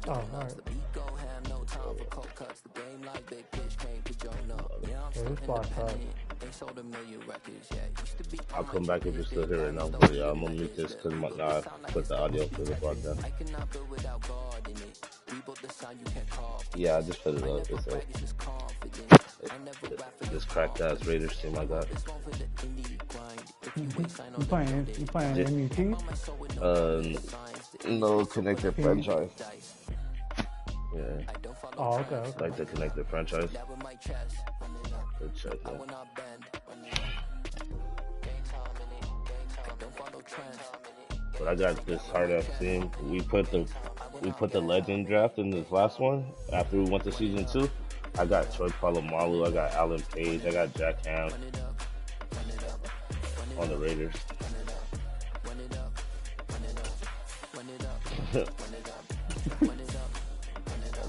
Oh, alright. Yeah, this spot's hot. I'll come back if you're still here right now. But yeah, I'm gonna mute this because I put the audio for the podcast. Yeah, I just put it up. It's like this cracked ass Raiders team I got. You playing MUT? No, connected franchise. Yeah. Oh, okay. Like the connected franchise. Good check, yeah. But I got this hard ass team. We put the legend draft in this last one after we went to season 2. I got Troy Polamalu, I got Alan Page, I got Jack Ham on the Raiders.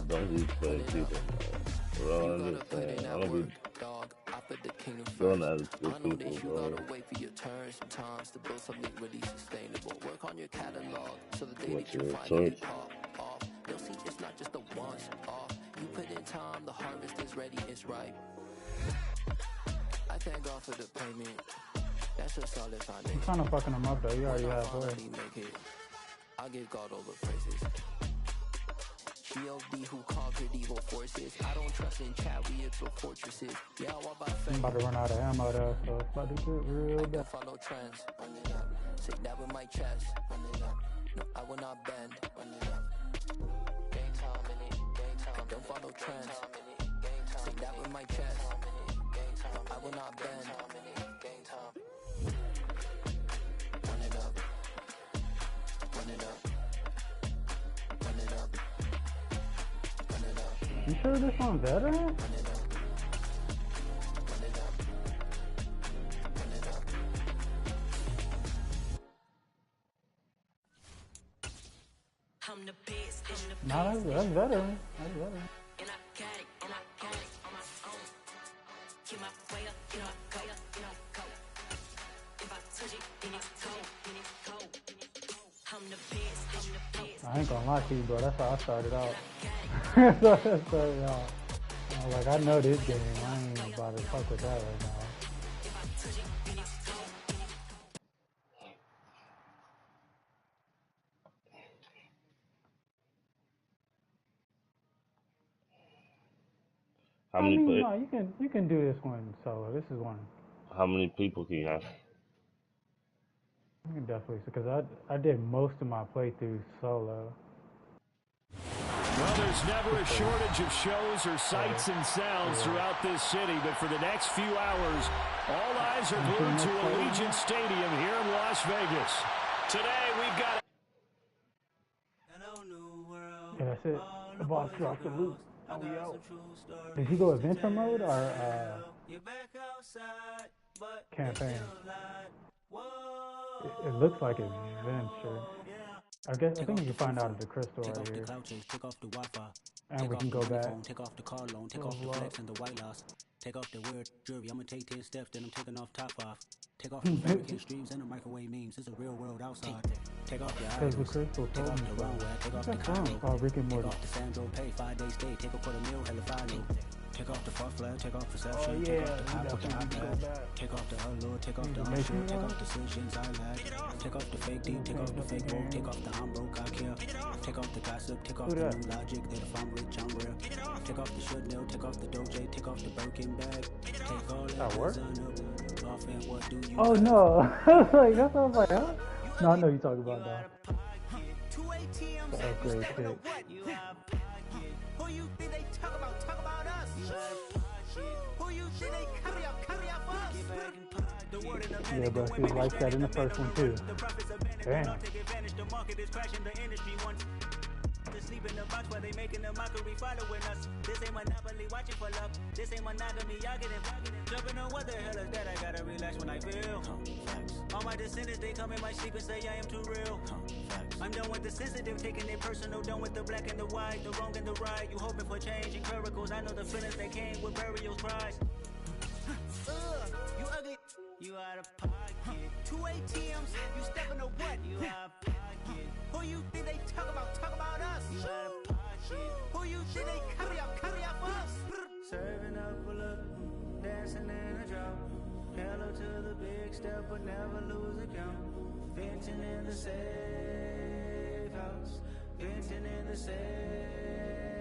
Don't be putting people. Bro, I'm just saying, I'm gonna be going at it with people, bro. What's your choice? You put in time, the harvest is ready, it's ripe. I thank God for the payment. That's a solid foundation. I'm kind of fucking him up though. You already halfway. I'll give God all the praises. G.O.D. who conquered evil forces. I don't trust in chat, we explore fortresses. Yeah, I walk by faith. I'm about to run out of ammo though, so it's about to get real bad. Follow trends. Say that with my chest. No, I will not bend. Don't follow trends. Say that with my chest. I will not bend. Run it up. Run it up. Run it up. Run it up. You sure this one's veteran? Nah, that's veteran. That's veteran. I ain't gonna lie to you, bro. That's how I started out. I was like, I know this game. I ain't about to fuck with that right now. How many no, you can do this one solo. This is one. How many people can you have? I can definitely, because I did most of my playthroughs solo. Well, there's never a shortage of shows or sights and sounds throughout this city, but for the next few hours, all eyes are glued to Allegiant Stadium here in Las Vegas. Today, we've got... Yeah, that's it. The boss dropped the loot. Oh, we out. Did he go adventure mode or campaign? It looks like it's adventure. I think you can find out at the crystal right here. And we can go back. Take off the car loan, take off the flex and the white loss. Take off the weird jewelry, I'm gonna take 10 steps, then I'm taking off top off. Take off the American streams and the microwave memes, it's a real world outside. Take off your idols, take off the runway, take off the condo. Rick and Morty. Take off the Sandro Pay, 5-day stay, take a quarter meal, hella final. Take off the far flag, take off perception, take off the cop with the iPad. Take off the allure, take off the unshare, take off decisions I lack. Take off the fake deep, take off the fake woke, take off the I'm broke, I care. Take off the gossip, take off the new logic, that if I'm rich, I'm real. Take off the should know, take off the doje, take off the Birkin bag. Take all that off and what do you Oh no, I was like, that's what I was like, huh? No, I know you talking about that. The upgrade shit. Who you think they talk about us? Who you think they carry up us? Yeah, bro, she was like that in the first one too. Damn. Sleep in the box while they making a mockery following us. This ain't monopoly watching for love. This ain't monogamy, y'all getting jumping on what the hell is that? I gotta relax when I feel. All my descendants, they come in my sleep and say I am too real. I'm done with the sensitive, taking it personal, done with the black and the white, the wrong and the right. You hoping for change and miracles. I know the feelings that came with burial cries. You ugly, you out of pocket. 2 ATMs, you stepping to what? You out of pocket. Who you think they talk about us? You out of pocket. step but never lose account. Venting in the safe house. Venting in the safe.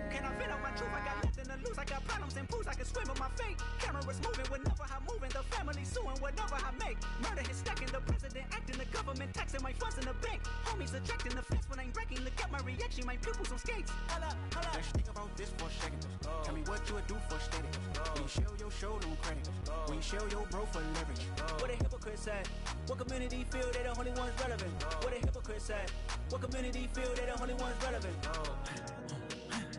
Can I vent out my truth? I got nothing to lose. I got problems and booze. I can swim with my fate. Cameras moving whenever I'm moving. The family suing whatever I make. Murder is stacking. The president acting. The government taxing my funds in the bank. Homies attracting the fence when I'm breaking. Look at my reaction. My pupils on skates. Hold up, hold up. Let's think about this for a second. Tell me what you would do for status. When you show your show, no credit. When you show your bro for leverage. What a hypocrite said. What community feel they the only ones relevant? What a hypocrite said. What community feel they the only ones relevant?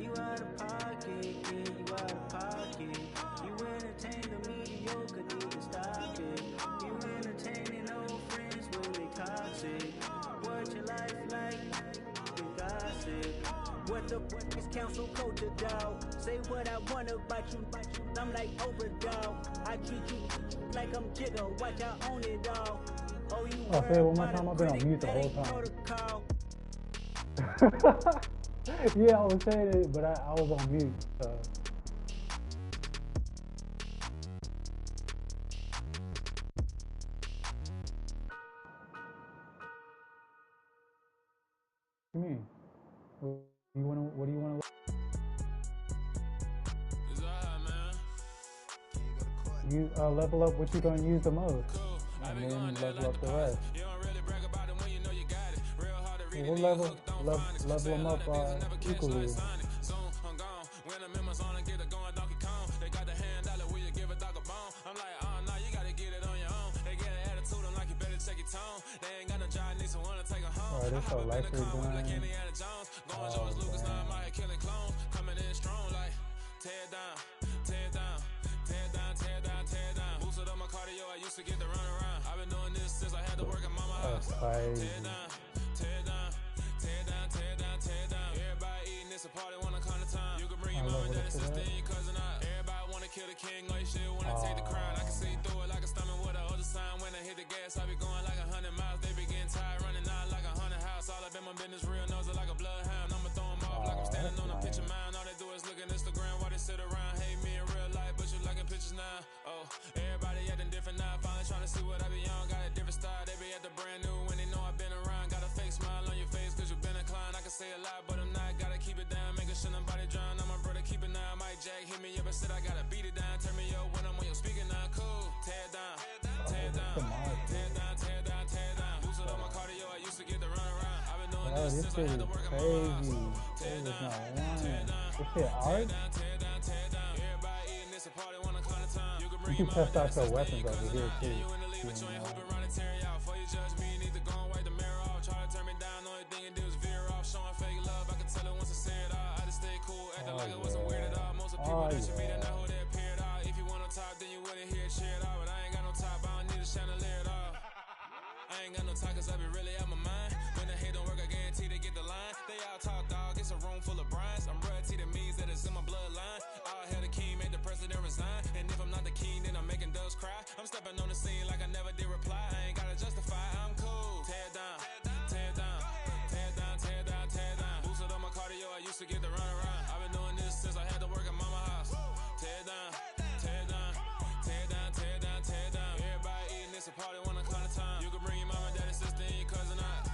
You out of pocket, yeah, you out of pocket. You entertain the mediocre, need to stop it. You entertaining old friends when they toxic. What your life like? You gossip. What the is council culture, dog? Say what I want about you, I'm like overdog. I treat you like I'm Jigga, watch I own it all. Oh, you I'll say it one more time, I've been on mute the whole time. Yeah, I was saying it, but I was on mute. What do you mean? What do you want to? You level up what you gonna use the most, and then level up the rest. We'll level them up equally. Alright, this so life is doing. I used to get to run around. I've been doing this since I had to work at mama house. Tear down. Everybody eating this a party one kind of time. You can bring your mama, daddy, sister, and your cousin out. Everybody wanna kill the king, like shit wanna take the crown. I can see through it like a stomach with a other sign. When I hit the gas, I be going like 100 miles. They be getting tired, running out like 100 house. All up in my business, real nose like a bloodhound. I'ma throw them off like I'm standing on a picture mound. All they do is look at Instagram while they sit around. Hate me in real life, but you liking pictures now. Oh, everybody acting different now. Finally trying to see what I be on. Got a different style. They be at the brand new when they know I've been around. Got a fake smile on your face cause you been inclined. I can say a lot, but I'm not. Gotta keep it down, making sure nobody drown. I'm my brother, keep it now. Mike Jack hit me up and said I gotta beat it down. Turn me up when I'm on your speaker now. Cool. Tear down. Tear down. Tear down. Tear down. Tear down. Boost it on my cardio. I used to get to run around. I've been doing this since I had to work at my house. Tear down. Tear down. This shit hard? Everybody eating this a party one kind of time. You can test out your weapons over here too. Like it wasn't weird at all. Most of people that you meet and know who they appear at all. If you want on top, then you wouldn't hear it cheer at all. But I ain't got no top, I don't need a chandelier at all. I ain't got no talk cause I be really out my mind. When the hate don't work, I guarantee they get the line. They all talk dog, it's a room full of brinds. I'm royalty, that means that it's in my bloodline. All hell the king, made the president resign. And if I'm not the king, then I'm making doves cry. I'm stepping on the scene like I never did reply. I ain't gotta justify, I'm cool. Tear down, tear down, tear down, tear down, tear down. Boosted on my cardio, I used to get to run around. Since I had to work at mama house. Tear down, tear down, tear down, tear down, tear down. Everybody eating this a party one kind of time. You can bring your mama, daddy, sister, and your cousin out.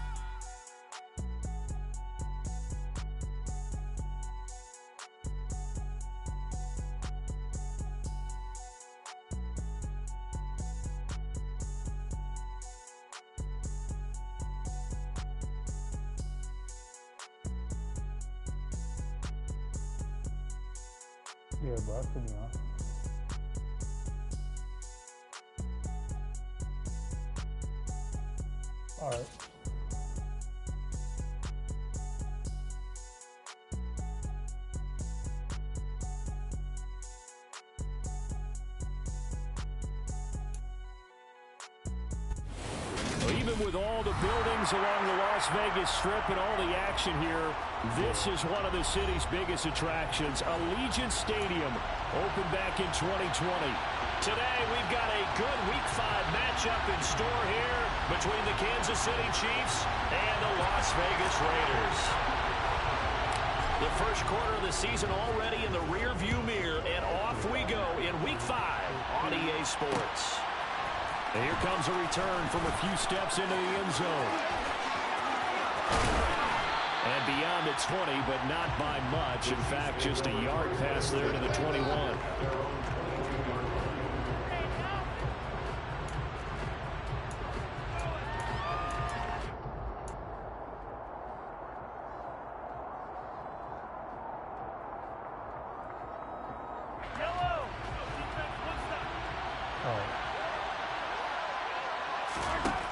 Yeah, bro, I feel you, huh? Alright. Even with all the buildings along the Las Vegas Strip and all the action here, this is one of the city's biggest attractions. Allegiant Stadium opened back in 2020. Today, we've got a good Week 5 matchup in store here between the Kansas City Chiefs and the Las Vegas Raiders. The first quarter of the season already in the rear-view mirror, and off we go in Week 5 on EA Sports. And here comes a return from a few steps into the end zone. And beyond the 20, but not by much. In fact, just a yard pass there to the 21.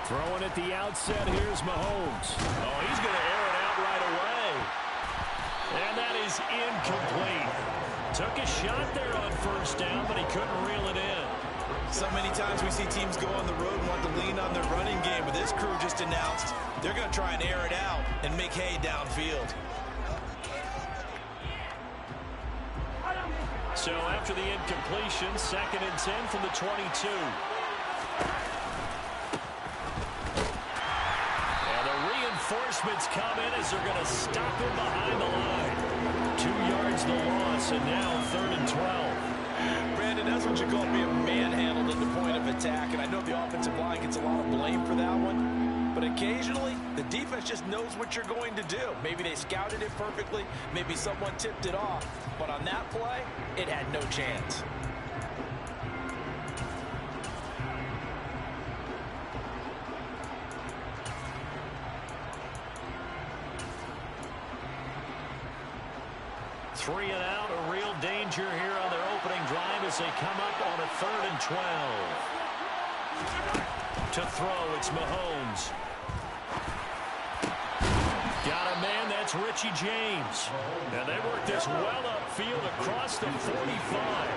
Throwing at the outset, here's Mahomes. Oh, he's going to air it out right away. And that is incomplete. Took a shot there on first down, but he couldn't reel it in. So many times we see teams go on the road and want to lean on their running game, but this crew just announced they're going to try and air it out and make hay downfield. So after the incompletion, 2nd and 10 from the 22. Reinforcements come in as they're going to stop him behind the line. 2 yards the loss, and now 3rd and 12. Brandon, that's what you call being manhandled at the point of attack, and I know the offensive line gets a lot of blame for that one, but occasionally the defense just knows what you're going to do. Maybe they scouted it perfectly, maybe someone tipped it off, but on that play, it had no chance. Three and out, a real danger here on their opening drive as they come up on a 3rd and 12. To throw, it's Mahomes. Got a man, that's Richie James. And they work this well upfield across the 45.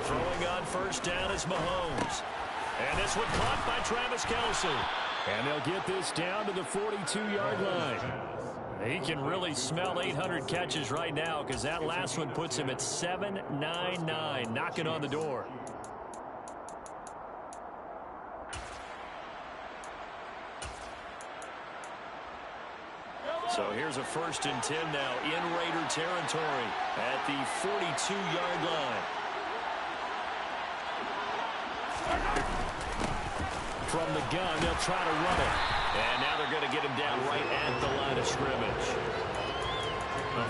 Throwing on first down is Mahomes. And this one caught by Travis Kelce. And they'll get this down to the 42-yard line. He can really smell 800 catches right now because that last one puts him at 799, knocking on the door. So here's a 1st and 10 now in Raider territory at the 42-yard line. From the gun, they'll try to run it. And now they're going to get him down right at the line of scrimmage.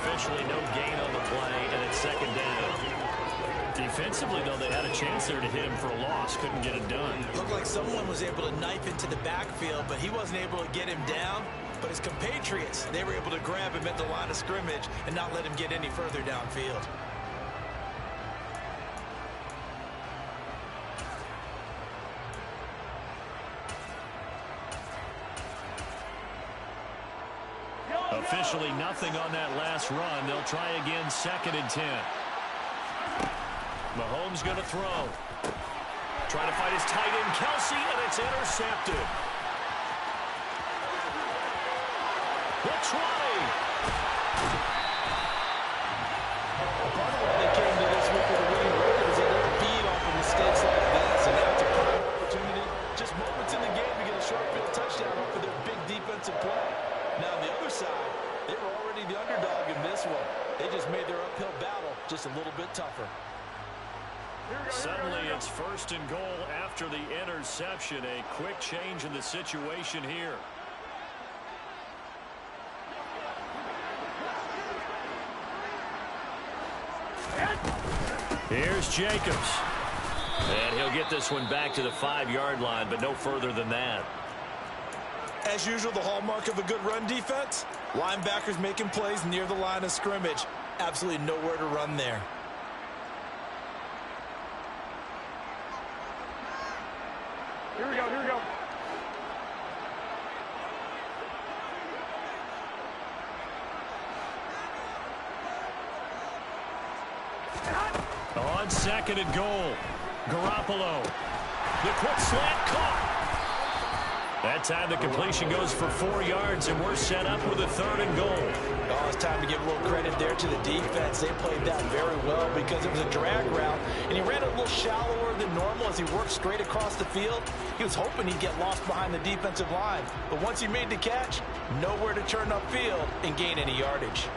Officially no gain on the play, and it's 2nd down. Defensively, though, they had a chance there to hit him for a loss. Couldn't get it done. Looked like someone was able to knife into the backfield, but he wasn't able to get him down. But his compatriots, they were able to grab him at the line of scrimmage and not let him get any further downfield. Officially nothing on that last run. They'll try again, 2nd and 10. Mahomes going to throw. Trying to fight his tight end, Kelce, and it's intercepted. The 20. Part of why they came to this week with a winning record is they don't feed off of mistakes like this, and now it's a prime opportunity. Just moments in the game to get a short field touchdown off of their big defensive play. Now on the other side, they were already the underdog in this one. They just made their uphill battle just a little bit tougher. Suddenly it's 1st and goal after the interception. A quick change in the situation here. Here's Jacobs. And he'll get this one back to the 5-yard line, but no further than that. As usual, the hallmark of a good run defense, linebackers making plays near the line of scrimmage. Absolutely nowhere to run there. Here we go, here we go. On 2nd and goal, Garoppolo. The quick slant caught. That time the completion goes for 4 yards, and we're set up with a 3rd and goal. Oh, it's time to give a little credit there to the defense. They played that very well because it was a drag route, and he ran it a little shallower than normal as he worked straight across the field. He was hoping he'd get lost behind the defensive line, but once he made the catch, nowhere to turn upfield and gain any yardage.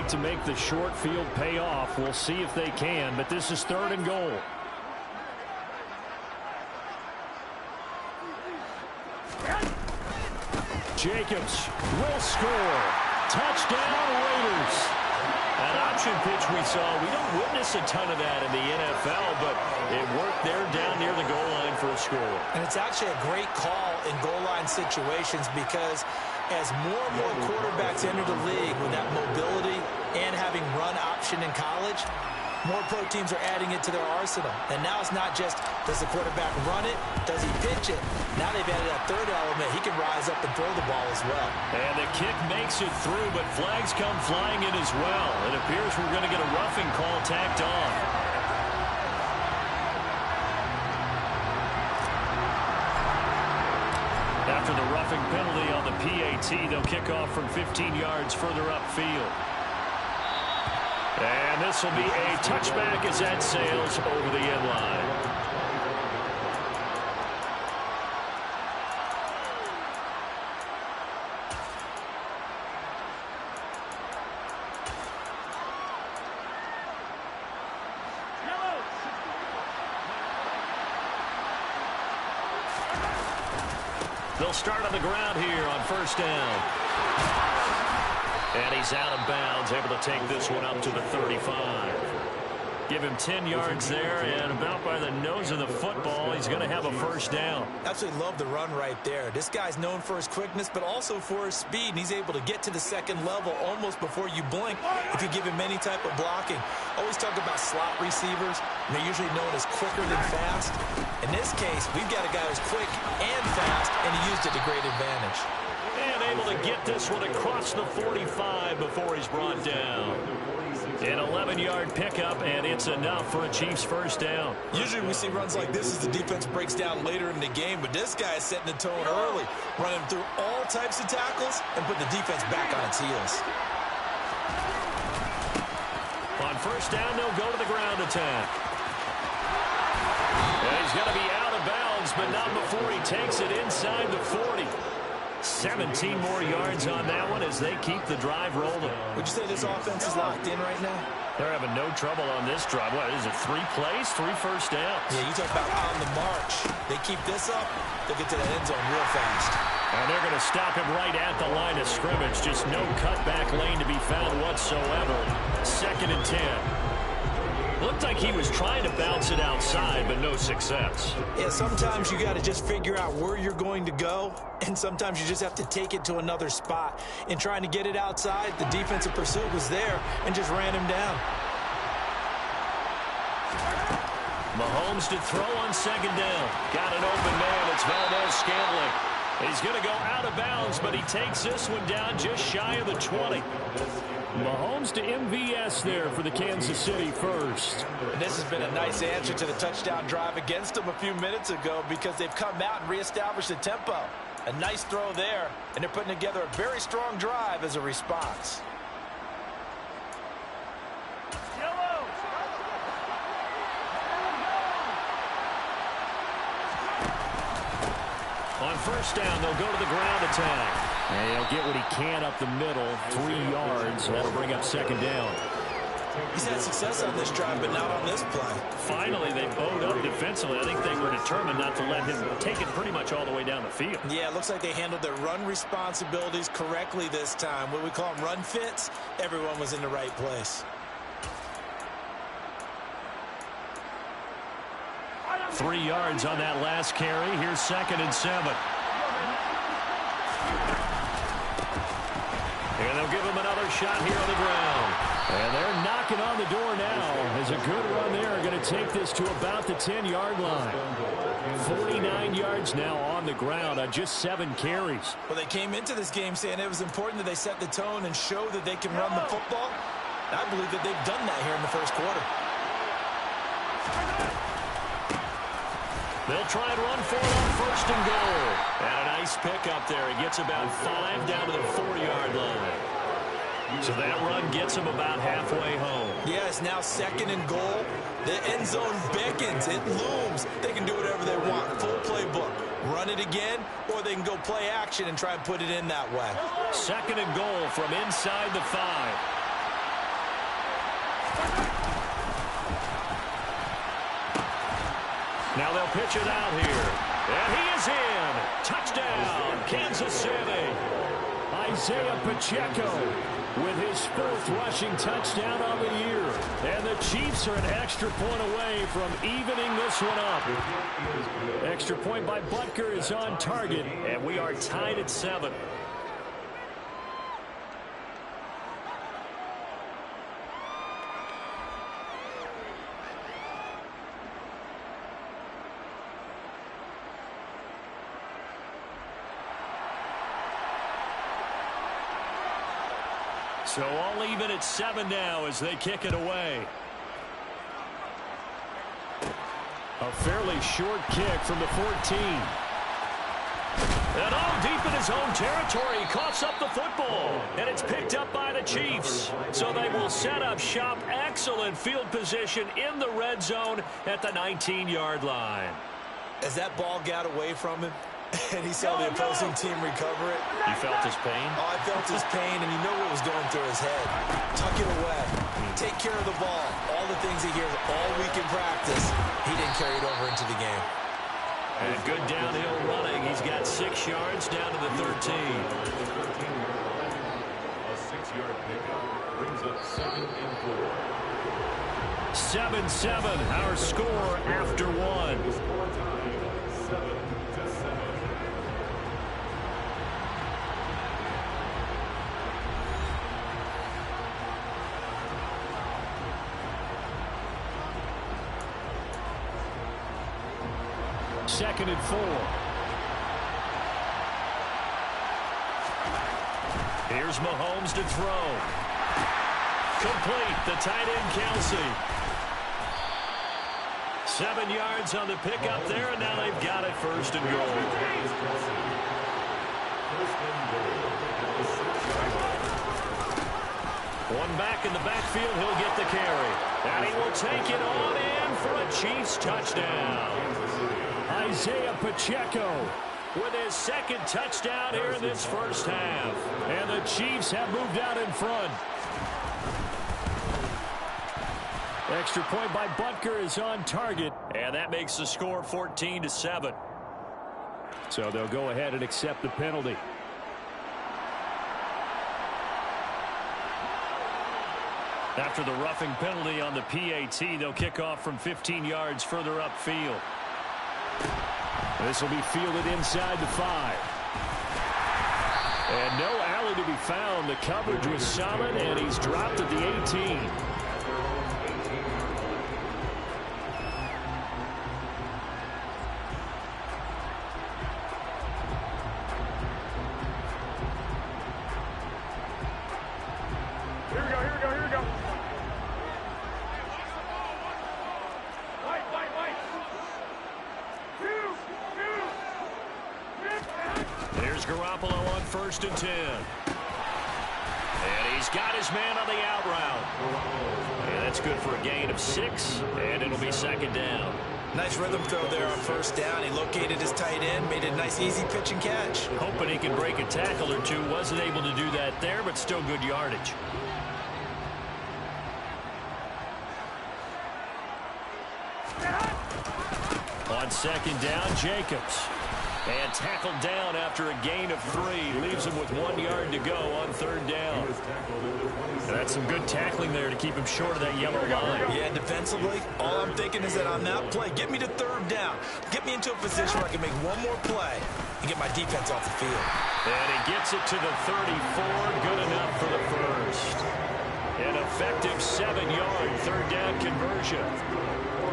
need to make the short field pay off. We'll see if they can, but this is 3rd and goal. Jacobs will score. Touchdown, Raiders. An option pitch we saw. We don't witness a ton of that in the NFL, but it worked there down near the goal line for a score. And it's actually a great call in goal line situations because as more and more quarterbacks enter the league with that mobility and having run option in college, more pro teams are adding it to their arsenal. And now it's not just, does the quarterback run it? Does he pitch it? Now they've added that 3rd element. He can rise up and throw the ball as well. And the kick makes it through, but flags come flying in as well. It appears we're going to get a roughing call tacked on. After the roughing penalty on the PAT, they'll kick off from 15 yards further upfield. And this will be a touchback as that sails over the end line. They'll start on the ground here on 1st down. And he's out of bounds, able to take this one up to the 35. Give him 10 yards there, and about by the nose of the football, he's going to have a 1st down. Absolutely love the run right there. This guy's known for his quickness, but also for his speed, and he's able to get to the 2nd level almost before you blink if you give him any type of blocking. Always talk about slot receivers, and they're usually known as quicker than fast. In this case, we've got a guy who's quick and fast, and he used it to great advantage. And able to get this one across the 45 before he's brought down. An 11-yard pickup, and it's enough for a Chiefs 1st down. Usually we see runs like this as the defense breaks down later in the game, but this guy is setting the tone early, running through all types of tackles and putting the defense back on its heels. On 1st down, they'll go to the ground attack. And he's going to be out of bounds, but not before he takes it inside the 40. 17 more yards on that one as they keep the drive rolling. Would you say this offense is locked in right now? They're having no trouble on this drive. What is it, 3 plays, 3 first downs? Yeah, you talk about on the march. They keep this up, they'll get to the end zone real fast. And they're going to stop him right at the line of scrimmage. Just no cutback lane to be found whatsoever. 2nd and 10. Looked like he was trying to bounce it outside, but no success. Yeah, sometimes you got to just figure out where you're going to go, and sometimes you just have to take it to another spot. In trying to get it outside, the defensive pursuit was there and just ran him down. Mahomes to throw on 2nd down. Got an open man. It's Valdez-Scantling. He's going to go out of bounds, but he takes this one down just shy of the 20. Mahomes to MVS there for the Kansas City first. And this has been a nice answer to the touchdown drive against them a few minutes ago because they've come out and reestablished the tempo. A nice throw there, and they're putting together a very strong drive as a response. On 1st down, they'll go to the ground attack. And he'll get what he can up the middle, 3 yards. That'll bring up 2nd down. He's had success on this drive, but not on this play. Finally, they bowed up defensively. I think they were determined not to let him take it pretty much all the way down the field. Yeah, it looks like they handled their run responsibilities correctly this time. What we call them run fits, everyone was in the right place. 3 yards on that last carry. Here's 2nd and 7. And they'll give him another shot here on the ground. And they're knocking on the door now. As a good run there, going to take this to about the 10-yard line. 49 yards now on the ground on just 7 carries. Well, they came into this game saying it was important that they set the tone and show that they can run the football. I believe that they've done that here in the 1st quarter. They'll try and run for it on 1st and goal. And a nice pickup there. He gets about 5 down to the 4-yard line. So that run gets him about halfway home. Yeah, it's now 2nd and goal. The end zone beckons. It looms. They can do whatever they want. Full playbook. Run it again, or they can go play action and try and put it in that way. 2nd and goal from inside the 5. Now they'll pitch it out here. And he is in. Touchdown, Kansas City. Isaiah Pacheco with his 4th rushing touchdown on the year. And the Chiefs are an extra point away from evening this one up. Extra point by Butker is on target, and we are tied at 7. So all even at 7 now as they kick it away. A fairly short kick from the 14. And all deep in his own territory, he coughs up the football. And it's picked up by the Chiefs. So they will set up shop. Excellent field position in the red zone at the 19-yard line. As that ball got away from him, and he saw the opposing team recover it. You felt his pain? Oh, I felt his pain, and you know what was going through his head. Tuck it away. Take care of the ball. All the things he hears all week in practice, he didn't carry it over into the game. And good downhill running. He's got 6 yards down to the 13. A 6-yard pickup brings up 2nd and 4. 7-7, our score after 1. Score time 7-7. Second and 4. Here's Mahomes to throw. Complete. The tight end, Kelsey. 7 yards on the pickup there, and now they've got it 1st and goal. One back in the backfield, he'll get the carry. And he will take it on in for a Chiefs touchdown. Isaiah Pacheco with his 2nd touchdown here in this first half. And the Chiefs have moved out in front. Extra point by Butker is on target. And that makes the score 14-7. So they'll go ahead and accept the penalty. After the roughing penalty on the PAT, they'll kick off from 15 yards further upfield. This will be fielded inside the 5. And no alley to be found. The coverage was solid, and he's dropped at the 18. Garoppolo on 1st and 10. And he's got his man on the out route. And that's good for a gain of 6, and it'll be 2nd down. Nice rhythm throw there on 1st down. He located his tight end, made it a nice easy pitch and catch. Hoping he can break a tackle or two. Wasn't able to do that there, but still good yardage. On 2nd down, Jacobs. And tackled down after a gain of 3. Leaves him with 1 yard to go on 3rd down. That's some good tackling there to keep him short of that yellow line. Yeah, defensively, all I'm thinking is that on that play, get me to 3rd down. Get me into a position where I can make one more play and get my defense off the field. And he gets it to the 34. Good enough for the 1st. An effective 7-yard 3rd down conversion.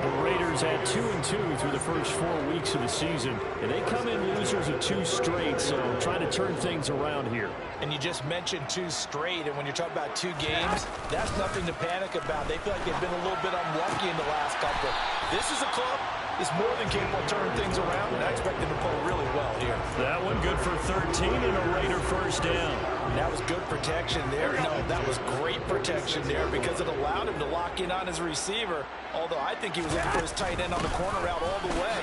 The Raiders had 2-2 through the first 4 weeks of the season, and they come in losers of 2 straight, so trying to turn things around here. And you just mentioned 2 straight, and when you're talking about 2 games, that's nothing to panic about. They feel like they've been a little bit unlucky in the last couple. This is a club that's more than capable of turning things around, and I expect them to play really well here. That one good for 13 and a Raider 1st down. That was good protection there. No, that was great protection there because it allowed him to lock in on his receiver, although I think he was looking for his tight end on the corner route all the way.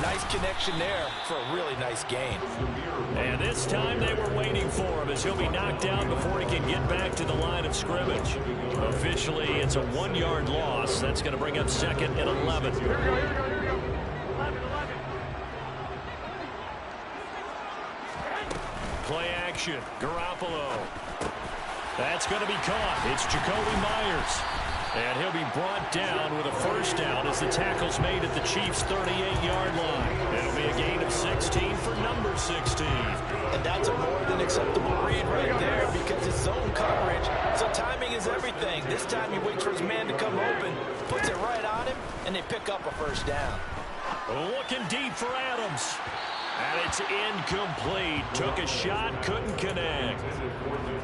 Nice connection there for a really nice gain. And this time they were waiting for him as he'll be knocked down before he can get back to the line of scrimmage. Officially, it's a 1-yard loss. That's going to bring up 2nd and 11. Play action. Garoppolo. That's going to be caught. It's Jacoby Myers. And he'll be brought down with a first down as the tackle's made at the Chiefs' 38-yard line. It'll be a gain of 16 for number 16. And that's a more than acceptable read right there because it's zone coverage. So timing is everything. This time he waits for his man to come open, puts it right on him, and they pick up a first down. Looking deep for Adams. And it's incomplete. Took a shot, couldn't connect.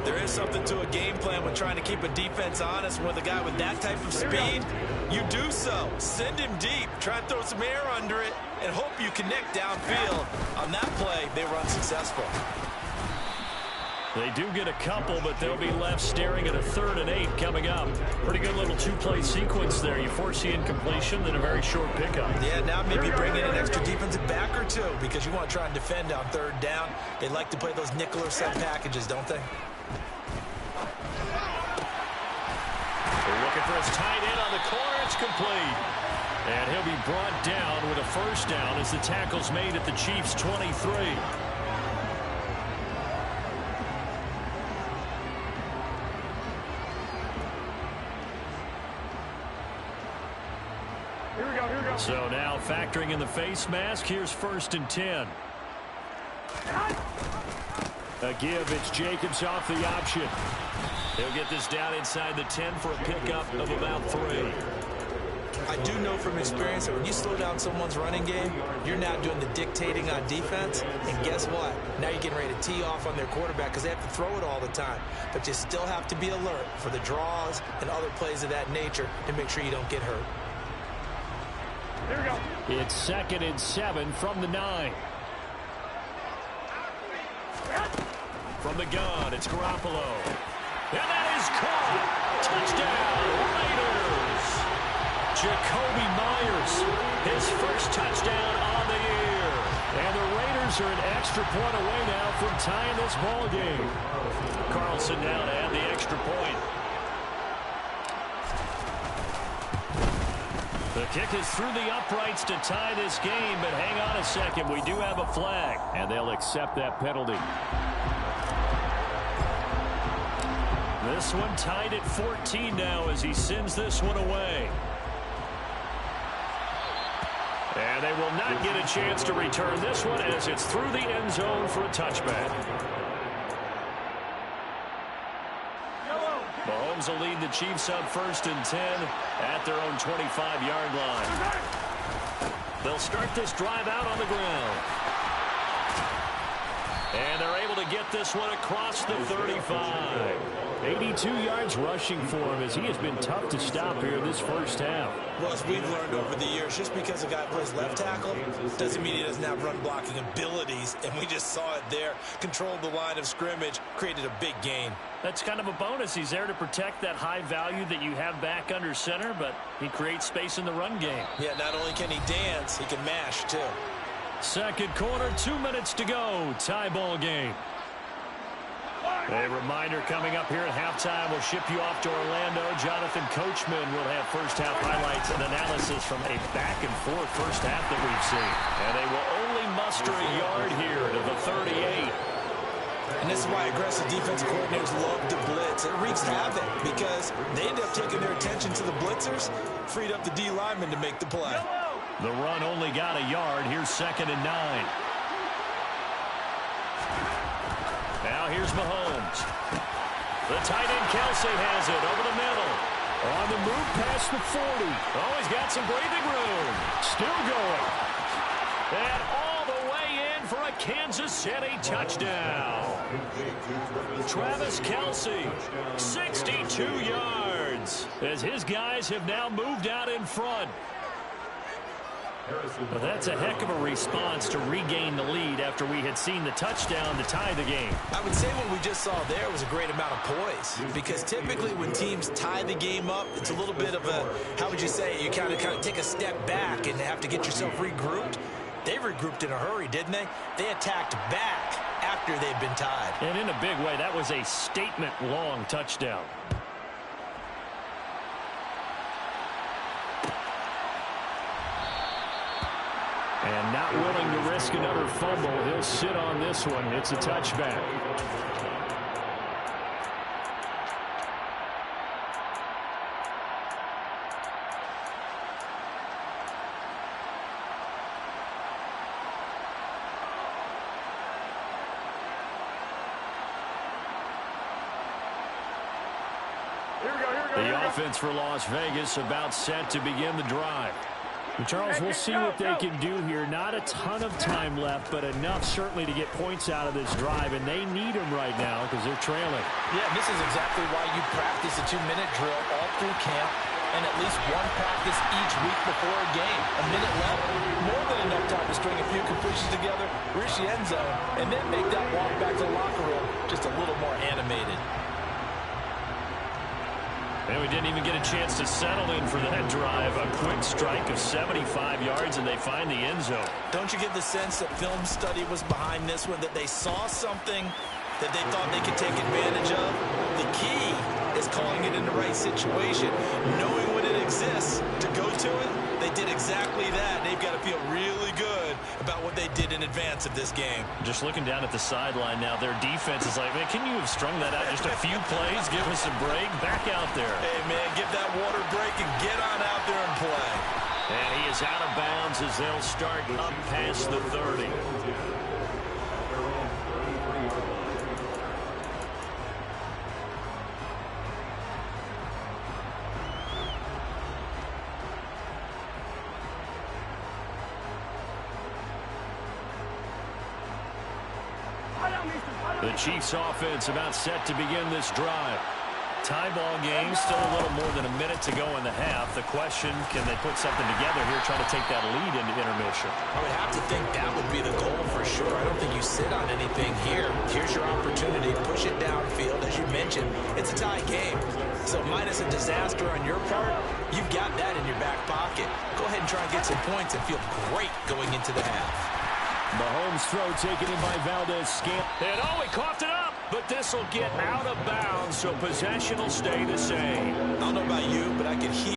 There is something to a game plan when trying to keep a defense honest with a guy with that type of speed. You do so. Send him deep. Try and throw some air under it and hope you connect downfield. On that play, they were unsuccessful. They do get a couple, but they'll be left staring at a 3rd and 8 coming up. Pretty good little two-play sequence there. You force the incompletion, then a very short pickup. Yeah, now maybe bring in an extra defensive back or two because you want to try and defend on 3rd down. They like to play those nickel or sub packages, don't they? They're looking for his tight end on the corner. It's complete. And he'll be brought down with a first down as the tackle's made at the Chiefs' 23. So now factoring in the face mask, here's 1st and 10. A give, it's Jacobs off the option. He'll get this down inside the 10 for a pickup of about 3. I do know from experience that when you slow down someone's running game, you're now doing the dictating on defense. And guess what? Now you're getting ready to tee off on their quarterback because they have to throw it all the time. But you still have to be alert for the draws and other plays of that nature to make sure you don't get hurt. Here we go. It's 2nd and 7 from the 9. From the gun, it's Garoppolo. And that is caught. Touchdown, Raiders. Jacoby Myers, his first touchdown on the year. And the Raiders are an extra point away now from tying this ball game. Carlson now to add the extra point. The kick is through the uprights to tie this game, but hang on a second. We do have a flag, and they'll accept that penalty. This one tied at 14 now as he sends this one away. And they will not get a chance to return this one as it's through the end zone for a touchback. Mahomes will lead the Chiefs up 1st and 10 at their own 25-yard line. They'll start this drive out on the ground. And they're able to get this one across the 35. 82 yards rushing for him as he has been tough to stop here this first half. Well, as we've learned over the years, just because a guy plays left tackle doesn't mean he doesn't have run blocking abilities. And we just saw it there. Controlled the line of scrimmage, created a big gain. That's kind of a bonus. He's there to protect that high value that you have back under center, but he creates space in the run game. Yeah, not only can he dance, he can mash too. Second quarter, 2 minutes to go. Tie ball game. A reminder coming up here at halftime. We'll ship you off to Orlando. Jonathan Coachman will have first half highlights and analysis from a back-and-forth first half that we've seen. And they will only muster a yard here to the 38. And this is why aggressive defensive coordinators love to blitz. It wreaks havoc because they end up taking their attention to the blitzers, freed up the D lineman to make the play. The run only got a yard. Here's 2nd and 9. Now here's Mahomes. The tight end Kelsey has it over the middle. On the move past the 40. Oh, he's got some breathing room. Still going. And all the way in for a Kansas City touchdown. Travis Kelsey, 62 yards. As his guys have now moved out in front. Well, that's a heck of a response to regain the lead after we had seen the touchdown to tie the game. I would say what we just saw there was a great amount of poise because typically when teams tie the game up, it's a little bit of a, how would you say, you kind of take a step back and have to get yourself regrouped. They regrouped in a hurry, didn't they? They attacked back after they'd been tied. And in a big way, that was a statement-long touchdown. not willing to risk another fumble. He'll sit on this one. It's a touchback. The offense for Las Vegas about set to begin the drive. Charles, we'll see what they can do here. Not a ton of time left, but enough certainly to get points out of this drive, and they need them right now because they're trailing. Yeah, this is exactly why you practice a 2-minute drill all through camp and at least one practice each week before a game. A minute left, more than enough time to string a few completions together, reach the end zone, and then make that walk back to the locker room just a little more animated. And we didn't even get a chance to settle in for that drive. A quick strike of 75 yards, and they find the end zone. Don't you get the sense that film study was behind this one, that they saw something that they thought they could take advantage of? The key is calling it in the right situation, knowing when it exists to go to it. They did exactly that. They've got to feel really good about what they did in advance of this game. Just looking down at the sideline now, their defense is like, man, can you have strung that out just a few plays? Give us a break. Back out there. Hey, man, give that water break and get on out there and play. And he is out of bounds as they'll start up past the 30. The Chiefs offense about set to begin this drive. Tie ball game, still a little more than a minute to go in the half. The question, can they put something together here, try to take that lead into intermission? I would have to think that would be the goal for sure. I don't think you sit on anything here. Here's your opportunity. Push it downfield. As you mentioned, it's a tie game. So minus a disaster on your part, you've got that in your back pocket. Go ahead and try and get some points and feel great going into the half. Mahomes' throw taken in by Valdez-Scantling. And he coughed it up, but this will get out of bounds, so possession will stay the same. I don't know about you, but I can hear